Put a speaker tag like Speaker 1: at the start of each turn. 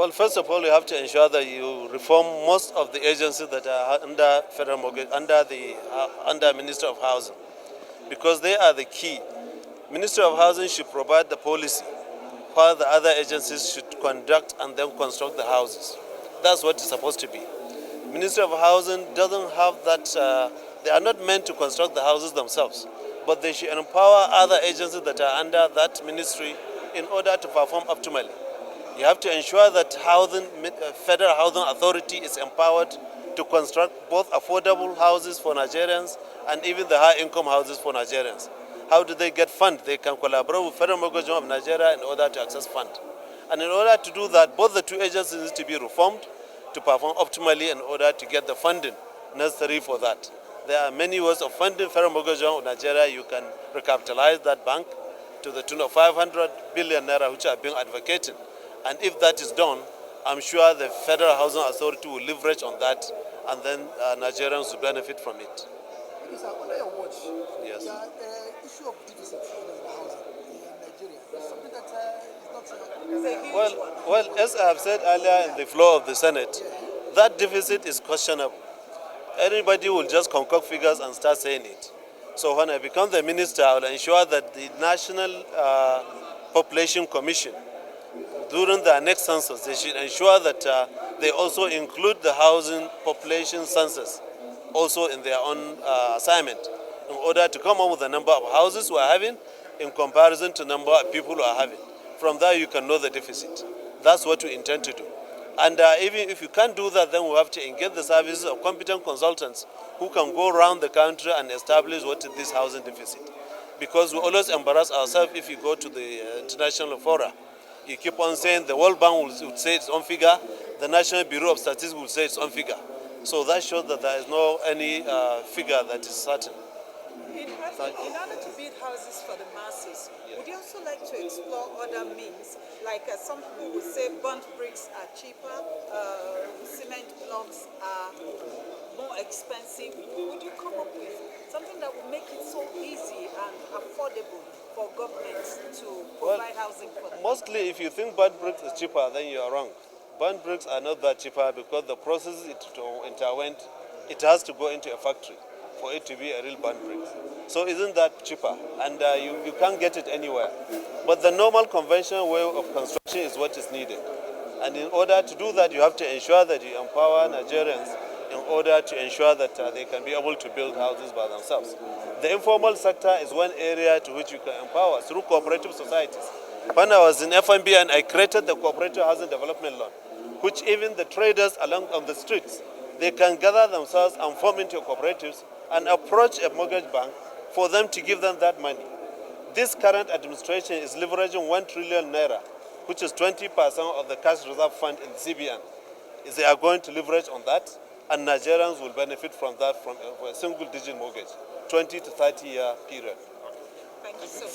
Speaker 1: Well, first of all, you have to ensure that you reform most of the agencies that are under federal mortgage, under Minister of Housing, because they are the key. Ministry of Housing should provide the policy, while the other agencies should conduct and then construct the houses. That's what it's supposed to be. Ministry of Housing doesn't have that. They are not meant to construct the houses themselves, but they should empower other agencies that are under that ministry in order to perform optimally. You have to ensure that Federal Housing Authority is empowered to construct both affordable houses for Nigerians and even the high-income houses for Nigerians. How do they get funds? They can collaborate with Federal Mortgage Loan of Nigeria in order to access funds. And in order to do that, both the two agencies need to be reformed to perform optimally in order to get the funding necessary for that. There are many ways of funding Federal Mortgage Loan of Nigeria. You can recapitalize that bank to the tune of 500 billion naira, which are being advocated. And if that is done, I'm sure the Federal Housing Authority will leverage on that, and then Nigerians will benefit from it.
Speaker 2: Sir, under your watch,
Speaker 1: yes.
Speaker 2: The issue of deficit in the housing in Nigeria is something that is not...
Speaker 1: Well, as I have said earlier in the floor of the Senate, that deficit is questionable. Anybody will just concoct figures and start saying it. So when I become the minister, I will ensure that the National Population Commission, during the next census, they should ensure that they also include the housing population census also in their own assignment in order to come up with the number of houses we are having in comparison to the number of people we are having. From there, you can know the deficit. That's what we intend to do. And even if you can't do that, then we have to engage the services of competent consultants who can go around the country and establish what is this housing deficit. Because we always embarrass ourselves if you go to the international fora. You keep on saying the World Bank will say its own figure, the National Bureau of Statistics will say its own figure. So that shows that there is no any figure that is certain.
Speaker 3: In order to build houses for the masses, would you also like to explore other means? Like some people would say burnt bricks are cheaper, cement blocks are more expensive. Would you come up with something that would make it so easy and affordable for governments to provide housing for them?
Speaker 1: Mostly, if you think burnt bricks is cheaper, then you are wrong. Burnt bricks are not that cheaper because the process it has to go into a factory for it to be a real burnt brick. So isn't that cheaper? And you can't get it anywhere. But the normal conventional way of construction is what is needed. And in order to do that, you have to ensure that you empower Nigerians in order to ensure that they can be able to build houses by themselves. The informal sector is one area to which you can empower through cooperative societies. When I was in FNB and I created the Cooperative Housing Development Loan, which even the traders along on the streets, they can gather themselves and form into cooperatives and approach a mortgage bank for them to give them that money. This current administration is leveraging 1 trillion naira, which is 20% of the cash reserve fund in the CBN. They are going to leverage on that, and Nigerians will benefit from that from a single-digit mortgage, 20 to 30-year period.
Speaker 3: Thank you so much.